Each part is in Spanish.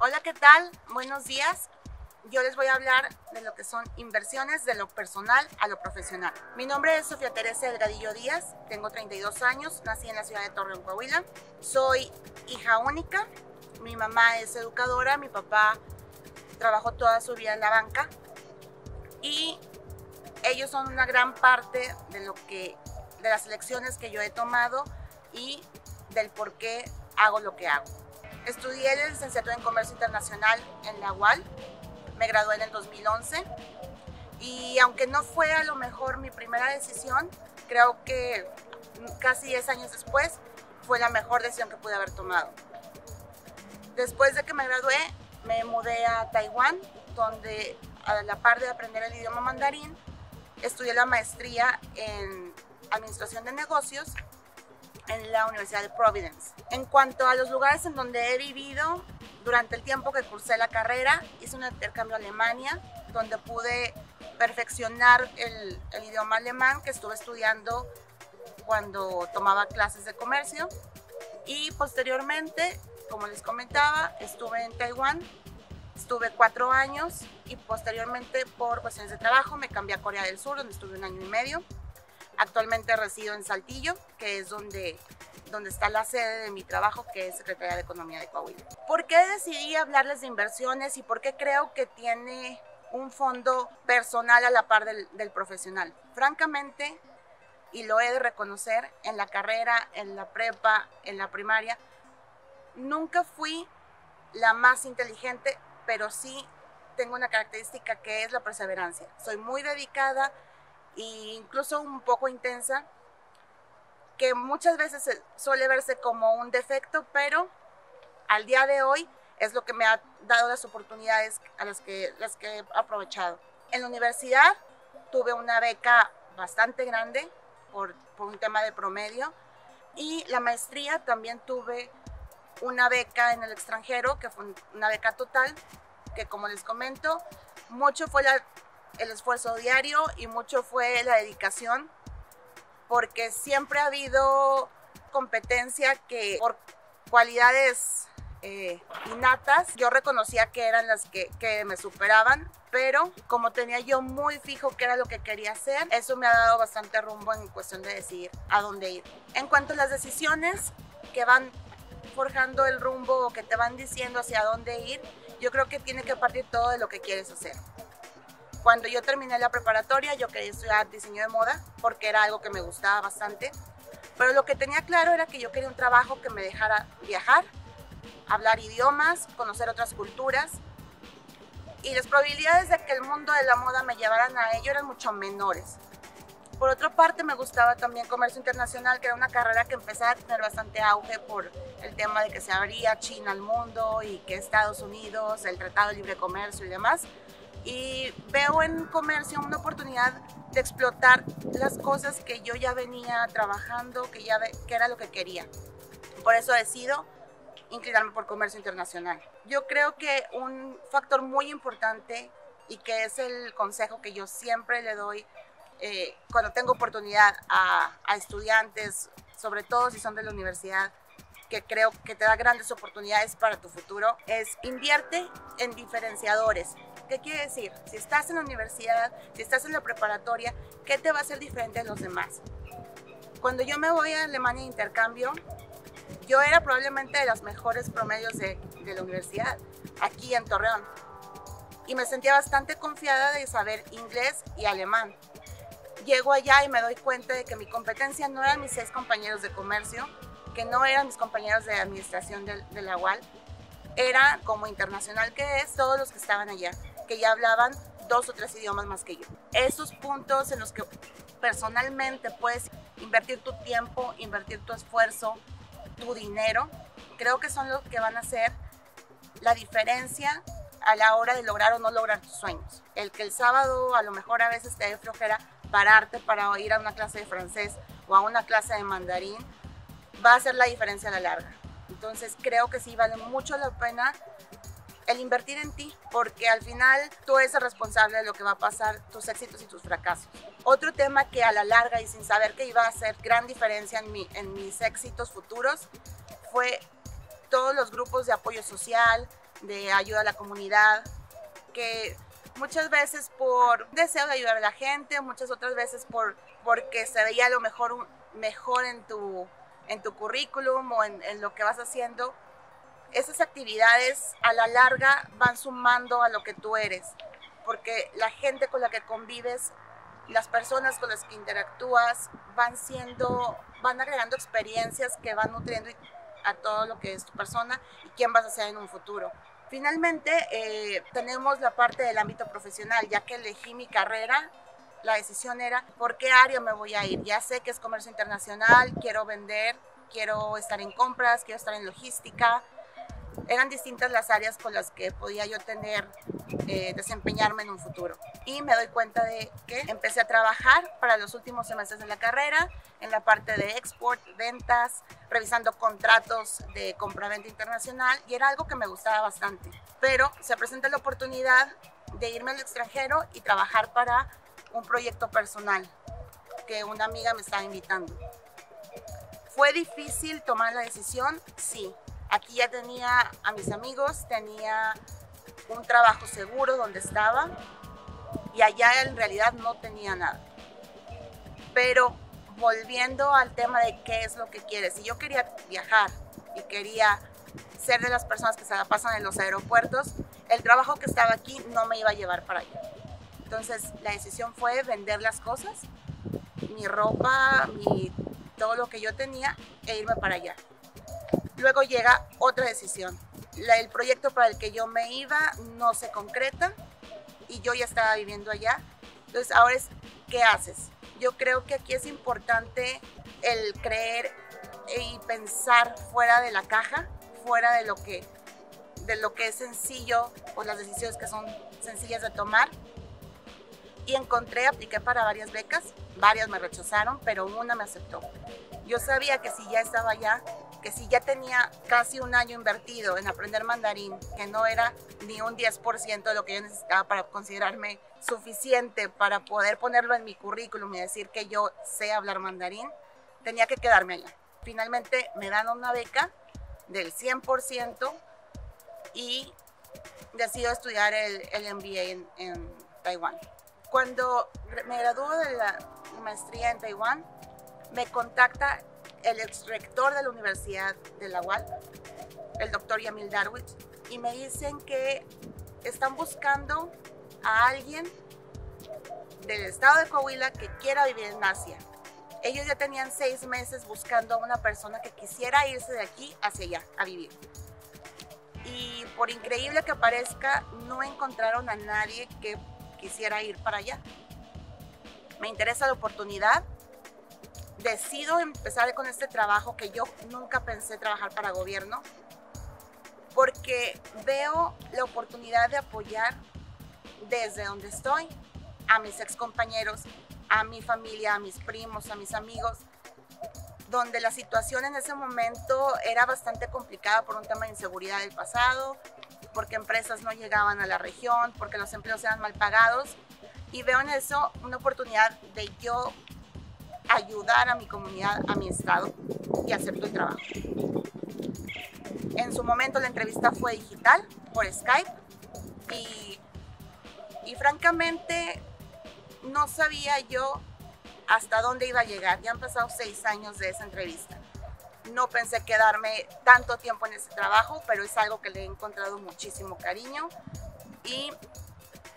Hola, ¿qué tal? Buenos días. Yo les voy a hablar de lo que son inversiones de lo personal a lo profesional. Mi nombre es Sofía Teresa Delgadillo Díaz, tengo 32 años, nací en la ciudad de Torreón, Coahuila. Soy hija única, mi mamá es educadora, mi papá trabajó toda su vida en la banca y ellos son una gran parte de las lecciones que yo he tomado y del por qué hago lo que hago. Estudié la licenciatura en Comercio Internacional en la UAL, me gradué en el 2011 y aunque no fue a lo mejor mi primera decisión, creo que casi 10 años después fue la mejor decisión que pude haber tomado. Después de que me gradué, me mudé a Taiwán, donde a la par de aprender el idioma mandarín, estudié la maestría en Administración de Negocios en la Universidad de Providence. En cuanto a los lugares en donde he vivido, durante el tiempo que cursé la carrera, hice un intercambio a Alemania, donde pude perfeccionar el idioma alemán que estuve estudiando cuando tomaba clases de comercio. Y posteriormente, como les comentaba, estuve en Taiwán, estuve 4 años y posteriormente por cuestiones de trabajo me cambié a Corea del Sur, donde estuve 1 año y medio. Actualmente resido en Saltillo, que es donde está la sede de mi trabajo, que es Secretaría de Economía de Coahuila. ¿Por qué decidí hablarles de inversiones y por qué creo que tiene un fondo personal a la par del profesional? Francamente, y lo he de reconocer, en la carrera, en la prepa, en la primaria, nunca fui la más inteligente, pero sí tengo una característica que es la perseverancia. Soy muy dedicada e incluso un poco intensa, que muchas veces suele verse como un defecto, pero al día de hoy es lo que me ha dado las oportunidades a las que he aprovechado. En la universidad tuve una beca bastante grande por un tema de promedio, y la maestría también tuve una beca en el extranjero, que fue una beca total, que como les comento, mucho fue el esfuerzo diario y mucho fue la dedicación, porque siempre ha habido competencia que por cualidades innatas yo reconocía que eran las que me superaban, pero como tenía yo muy fijo qué era lo que quería hacer, eso me ha dado bastante rumbo en cuestión de decidir a dónde ir. En cuanto a las decisiones que van forjando el rumbo o que te van diciendo hacia dónde ir, yo creo que tiene que partir todo de lo que quieres hacer. Cuando yo terminé la preparatoria, yo quería estudiar diseño de moda porque era algo que me gustaba bastante, pero lo que tenía claro era que yo quería un trabajo que me dejara viajar, hablar idiomas, conocer otras culturas, y las probabilidades de que el mundo de la moda me llevaran a ello eran mucho menores. Por otra parte, me gustaba también comercio internacional, que era una carrera que empezaba a tener bastante auge por el tema de que se abría China al mundo y que Estados Unidos, el Tratado de Libre Comercio y demás. Y veo en comercio una oportunidad de explotar las cosas que yo ya venía trabajando, que era lo que quería. Por eso decido inclinarme por comercio internacional. Yo creo que un factor muy importante, y que es el consejo que yo siempre le doy cuando tengo oportunidad a estudiantes, sobre todo si son de la universidad, que creo que te da grandes oportunidades para tu futuro, es invierte en diferenciadores. ¿Qué quiere decir? Si estás en la universidad, si estás en la preparatoria, ¿qué te va a hacer diferente a los demás? Cuando yo me voy a Alemania de intercambio, yo era probablemente de los mejores promedios de la universidad, aquí en Torreón. Y me sentía bastante confiada de saber inglés y alemán. Llego allá y me doy cuenta de que mi competencia no eran mis 6 compañeros de comercio, que no eran mis compañeros de administración de la UAL, era, como internacional que es, todos los que estaban allá, que ya hablaban 2 o 3 idiomas más que yo. Esos puntos en los que personalmente puedes invertir tu tiempo, invertir tu esfuerzo, tu dinero, creo que son los que van a hacer la diferencia a la hora de lograr o no lograr tus sueños. El que el sábado a lo mejor a veces te dé flojera pararte para ir a una clase de francés o a una clase de mandarín, va a hacer la diferencia a la larga. Entonces creo que sí vale mucho la pena el invertir en ti, porque al final tú eres el responsable de lo que va a pasar, tus éxitos y tus fracasos. Otro tema que a la larga, y sin saber que iba a hacer gran diferencia en mis éxitos futuros, fue todos los grupos de apoyo social, de ayuda a la comunidad, que muchas veces por deseo de ayudar a la gente, muchas otras veces porque se veía lo mejor en tu currículum o en lo que vas haciendo. Esas actividades a la larga van sumando a lo que tú eres, porque la gente con la que convives, las personas con las que interactúas van agregando experiencias que van nutriendo a todo lo que es tu persona y quién vas a ser en un futuro. Finalmente, tenemos la parte del ámbito profesional. Ya que elegí mi carrera, la decisión era por qué área me voy a ir. Ya sé que es comercio internacional, quiero vender, quiero estar en compras, quiero estar en logística. Eran distintas las áreas con las que podía yo desempeñarme en un futuro. Y me doy cuenta de que empecé a trabajar para los últimos semestres de la carrera en la parte de export, ventas, revisando contratos de compra-venta internacional, y era algo que me gustaba bastante. Pero se presenta la oportunidad de irme al extranjero y trabajar para un proyecto personal que una amiga me estaba invitando. ¿Fue difícil tomar la decisión? Sí. Aquí ya tenía a mis amigos, tenía un trabajo seguro donde estaba, y allá en realidad no tenía nada. Pero volviendo al tema de qué es lo que quieres, si yo quería viajar y quería ser de las personas que se la pasan en los aeropuertos, el trabajo que estaba aquí no me iba a llevar para allá. Entonces la decisión fue vender las cosas, mi ropa, todo lo que yo tenía, e irme para allá. Luego llega otra decisión. El proyecto para el que yo me iba no se concreta y yo ya estaba viviendo allá. Entonces ahora es, ¿qué haces? Yo creo que aquí es importante el creer y pensar fuera de la caja, fuera de lo que es sencillo, o las decisiones que son sencillas de tomar. Y apliqué para varias becas, varias me rechazaron, pero una me aceptó. Yo sabía que si ya estaba allá, que si ya tenía casi un año invertido en aprender mandarín, que no era ni un 10% de lo que yo necesitaba para considerarme suficiente para poder ponerlo en mi currículum y decir que yo sé hablar mandarín, tenía que quedarme allá. Finalmente me dan una beca del 100% y decido estudiar el MBA en Taiwán. Cuando me graduó de la maestría en Taiwán, me contacta el ex rector de la Universidad de la UAL, el doctor Yamil Darwich, y me dicen que están buscando a alguien del estado de Coahuila que quiera vivir en Asia. Ellos ya tenían 6 meses buscando a una persona que quisiera irse de aquí hacia allá a vivir. Y por increíble que parezca, no encontraron a nadie que quisiera ir para allá. Me interesa la oportunidad. Decido empezar con este trabajo que yo nunca pensé trabajar para gobierno, porque veo la oportunidad de apoyar desde donde estoy a mis ex compañeros, a mi familia, a mis primos, a mis amigos, donde la situación en ese momento era bastante complicada por un tema de inseguridad del pasado, porque empresas no llegaban a la región, porque los empleos eran mal pagados, y veo en eso una oportunidad de yo ayudar a mi comunidad, a mi estado, y acepto el trabajo. En su momento la entrevista fue digital, por Skype, y francamente no sabía yo hasta dónde iba a llegar. Ya han pasado 6 años de esa entrevista. No pensé quedarme tanto tiempo en ese trabajo, pero es algo que le he encontrado muchísimo cariño, y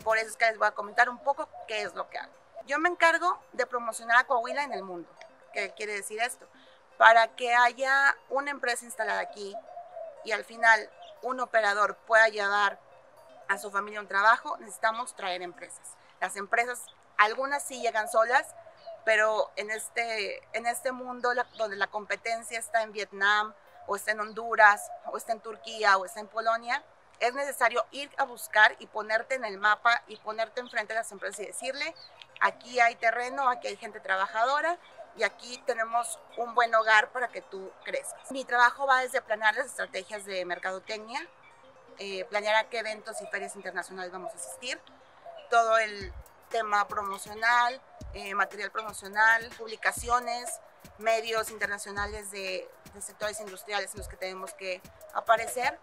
por eso es que les voy a comentar un poco qué es lo que hago. Yo me encargo de promocionar a Coahuila en el mundo. ¿Qué quiere decir esto? Para que haya una empresa instalada aquí y al final un operador pueda llevar a su familia un trabajo, necesitamos traer empresas. Las empresas, algunas sí llegan solas, pero en este mundo donde la competencia está en Vietnam, o está en Honduras, o está en Turquía, o está en Polonia, es necesario ir a buscar y ponerte en el mapa y ponerte enfrente de las empresas y decirle: aquí hay terreno, aquí hay gente trabajadora y aquí tenemos un buen hogar para que tú crezcas. Mi trabajo va desde planear las estrategias de mercadotecnia, planear a qué eventos y ferias internacionales vamos a asistir, todo el tema promocional, material promocional, publicaciones, medios internacionales de sectores industriales en los que tenemos que aparecer.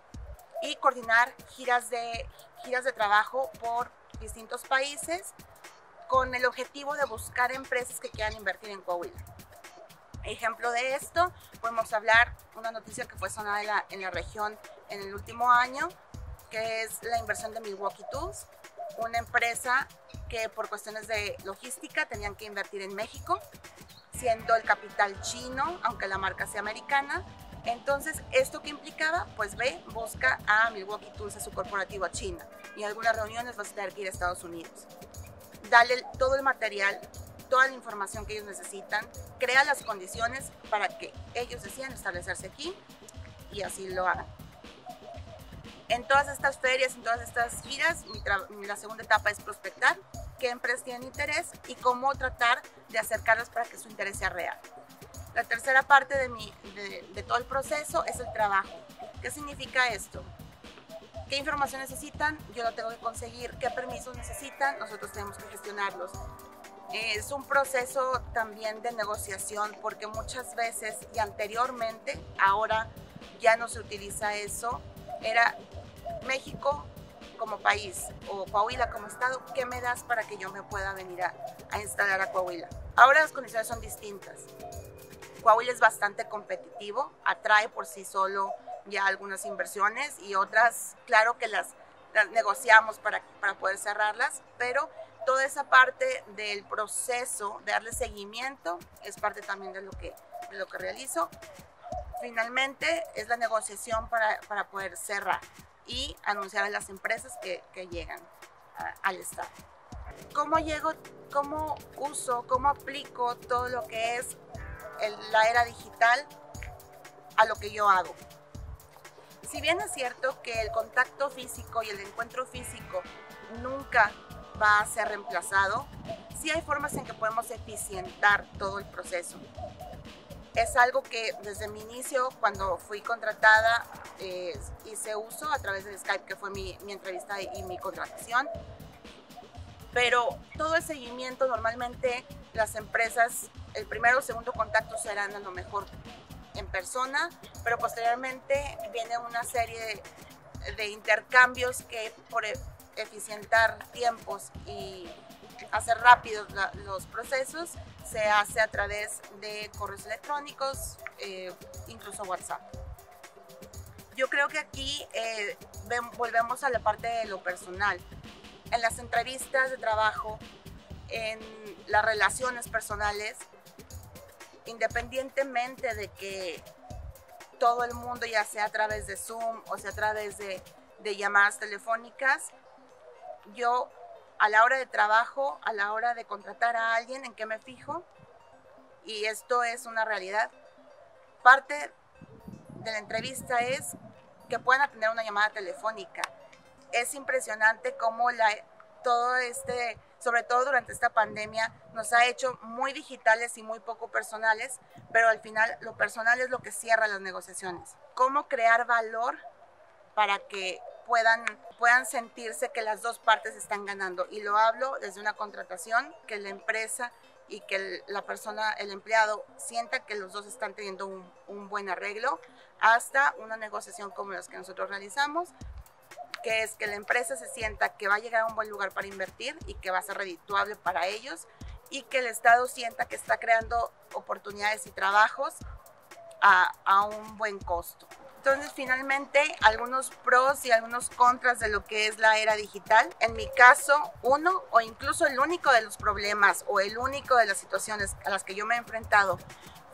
y coordinar giras de trabajo por distintos países con el objetivo de buscar empresas que quieran invertir en Coahuila. Ejemplo de esto, podemos hablar una noticia que fue sonada en la región en el último año, que es la inversión de Milwaukee Tools, una empresa que por cuestiones de logística tenían que invertir en México, siendo el capital chino, aunque la marca sea americana. Entonces, ¿esto qué implicaba? Pues busca a Milwaukee Tools, a su corporativo a China, y en algunas reuniones vas a tener que ir a Estados Unidos. Dale todo el material, toda la información que ellos necesitan, crea las condiciones para que ellos decidan establecerse aquí y así lo hagan. En todas estas ferias, en todas estas giras, la segunda etapa es prospectar qué empresas tienen interés y cómo tratar de acercarlas para que su interés sea real. La tercera parte de todo el proceso es el trabajo. ¿Qué significa esto? ¿Qué información necesitan? Yo lo tengo que conseguir. ¿Qué permisos necesitan? Nosotros tenemos que gestionarlos. Es un proceso también de negociación porque muchas veces y anteriormente, ahora ya no se utiliza eso, era México como país o Coahuila como estado, ¿qué me das para que yo me pueda venir a instalar a Coahuila? Ahora las condiciones son distintas. Coahuila es bastante competitivo, atrae por sí solo ya algunas inversiones y otras, claro que las negociamos para poder cerrarlas, pero toda esa parte del proceso de darle seguimiento es parte también de lo que realizo. Finalmente es la negociación para poder cerrar y anunciar a las empresas que llegan al estado. ¿Cómo llego, cómo uso, cómo aplico todo lo que es la era digital a lo que yo hago? Si bien es cierto que el contacto físico y el encuentro físico nunca va a ser reemplazado, sí hay formas en que podemos eficientar todo el proceso. Es algo que desde mi inicio, cuando fui contratada, hice uso a través de Skype, que fue mi entrevista y mi contratación. Pero todo el seguimiento, normalmente las empresas, el primero o segundo contacto serán a lo mejor en persona, pero posteriormente viene una serie de intercambios que por eficientar tiempos y hacer rápidos los procesos, se hace a través de correos electrónicos, incluso WhatsApp. Yo creo que aquí volvemos a la parte de lo personal. En las entrevistas de trabajo, en las relaciones personales, independientemente de que todo el mundo, ya sea a través de Zoom o sea a través de llamadas telefónicas, yo a la hora de trabajo, a la hora de contratar a alguien, ¿en qué me fijo? Y esto es una realidad. Parte de la entrevista es que puedan tener una llamada telefónica. Es impresionante cómo sobre todo durante esta pandemia, nos ha hecho muy digitales y muy poco personales, pero al final lo personal es lo que cierra las negociaciones. ¿Cómo crear valor para que puedan sentirse que las dos partes están ganando? Y lo hablo desde una contratación, que la empresa y que la persona, el empleado, sienta que los dos están teniendo un buen arreglo, hasta una negociación como las que nosotros realizamos, que es que la empresa se sienta que va a llegar a un buen lugar para invertir y que va a ser redituable para ellos, y que el Estado sienta que está creando oportunidades y trabajos a un buen costo. Entonces, finalmente, algunos pros y algunos contras de lo que es la era digital. En mi caso, uno o incluso el único de los problemas o el único de las situaciones a las que yo me he enfrentado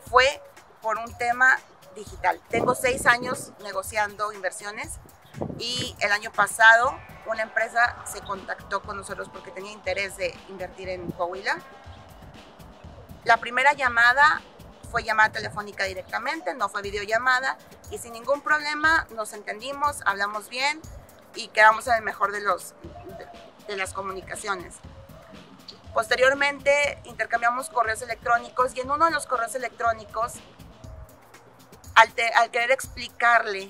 fue por un tema digital. Tengo 6 años negociando inversiones y el año pasado una empresa se contactó con nosotros porque tenía interés de invertir en Coahuila. La primera llamada fue llamada telefónica directamente, no fue videollamada, y sin ningún problema nos entendimos, hablamos bien y quedamos en el mejor de las comunicaciones. Posteriormente intercambiamos correos electrónicos, y en uno de los correos electrónicos, al querer explicarle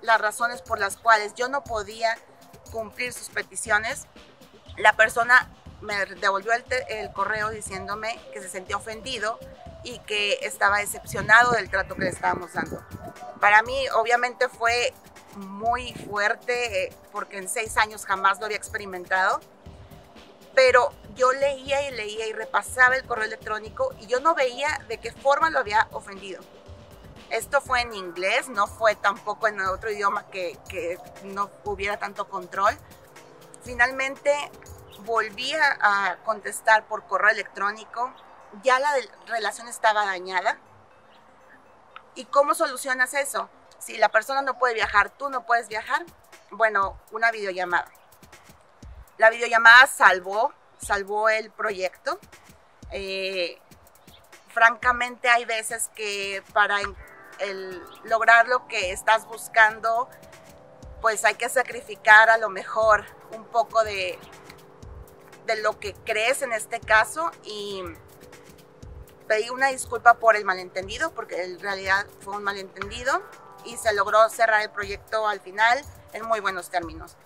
las razones por las cuales yo no podía cumplir sus peticiones, la persona me devolvió el correo diciéndome que se sentía ofendido y que estaba decepcionado del trato que le estábamos dando. Para mí, obviamente, fue muy fuerte porque en 6 años jamás lo había experimentado. Pero yo leía y repasaba el correo electrónico y yo no veía de qué forma lo había ofendido. Esto fue en inglés, no fue tampoco en otro idioma que no hubiera tanto control. Finalmente volví a contestar por correo electrónico, ya la relación estaba dañada. ¿Y cómo solucionas eso? Si la persona no puede viajar, tú no puedes viajar, bueno, una videollamada. La videollamada salvó el proyecto. Francamente hay veces que para lograr lo que estás buscando, pues hay que sacrificar a lo mejor un poco de lo que crees en este caso, y pedí una disculpa por el malentendido, porque en realidad fue un malentendido y se logró cerrar el proyecto al final en muy buenos términos.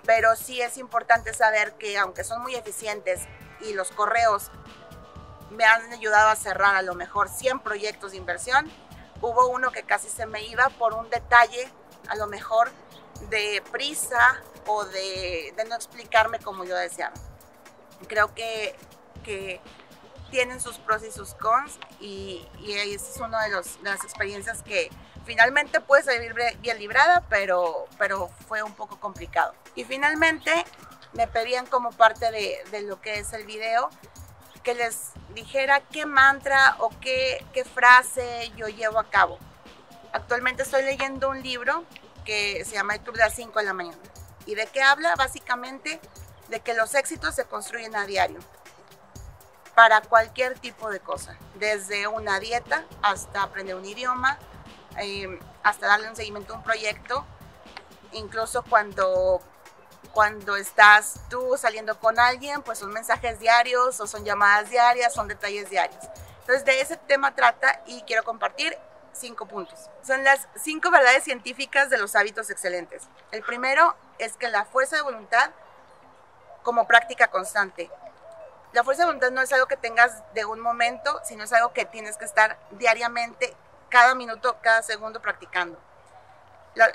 Pero sí es importante saber que aunque son muy eficientes y los correos me han ayudado a cerrar a lo mejor 100 proyectos de inversión, hubo uno que casi se me iba por un detalle a lo mejor de prisa o de no explicarme como yo deseaba. Creo que tienen sus pros y sus cons, y esa es una de las experiencias que finalmente puede salir bien librada, pero fue un poco complicado. Y finalmente me pedían como parte de lo que es el video que les dijera qué mantra o qué frase yo llevo a cabo. Actualmente estoy leyendo un libro que se llama El Club de las 5 de la mañana. ¿Y de qué habla? Básicamente de que los éxitos se construyen a diario para cualquier tipo de cosa, desde una dieta hasta aprender un idioma, hasta darle un seguimiento a un proyecto, incluso cuando estás tú saliendo con alguien, pues son mensajes diarios o son llamadas diarias, son detalles diarios. Entonces de ese tema trata y quiero compartir 5 puntos. Son las 5 verdades científicas de los hábitos excelentes. El primero es que la fuerza de voluntad como práctica constante. La fuerza de voluntad no es algo que tengas de un momento, sino es algo que tienes que estar diariamente, cada minuto, cada segundo practicando.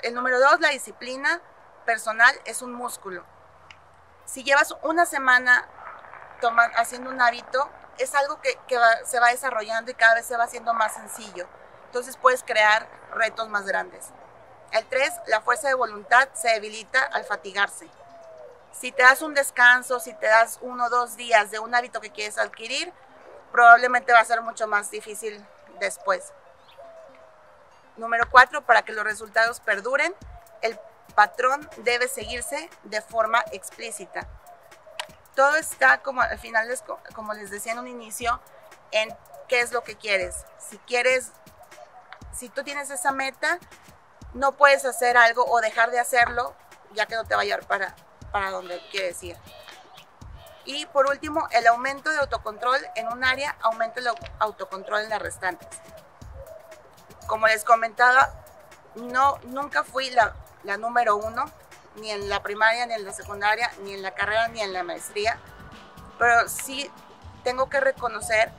El número 2, la disciplina personal es un músculo. Si llevas una semana haciendo un hábito, es algo que se va desarrollando y cada vez se va haciendo más sencillo. Entonces puedes crear retos más grandes. El 3, la fuerza de voluntad se debilita al fatigarse. Si te das un descanso, si te das 1 o 2 días de un hábito que quieres adquirir, probablemente va a ser mucho más difícil después. Número 4, para que los resultados perduren, el patrón debe seguirse de forma explícita. Todo está, como al final, como les decía en un inicio, en qué es lo que quieres. Si tú tienes esa meta, no puedes hacer algo o dejar de hacerlo, ya que no te va a llevar para donde quieres ir. Y por último, el aumento de autocontrol en un área aumenta el autocontrol en las restantes. Como les comentaba, nunca fui la número 1, ni en la primaria, ni en la secundaria, ni en la carrera, ni en la maestría, pero sí tengo que reconocer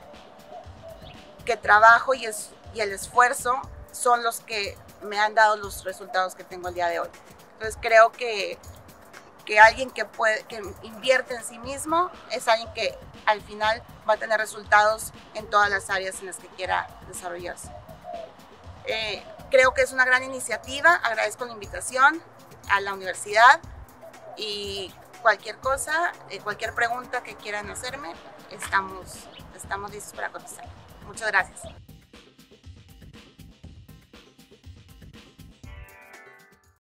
que trabajo y el esfuerzo son los que me han dado los resultados que tengo el día de hoy. Entonces creo que alguien que invierte en sí mismo es alguien que al final va a tener resultados en todas las áreas en las que quiera desarrollarse. Creo que es una gran iniciativa, agradezco la invitación a la universidad y cualquier cosa, cualquier pregunta que quieran hacerme, estamos listos para contestar. Muchas gracias.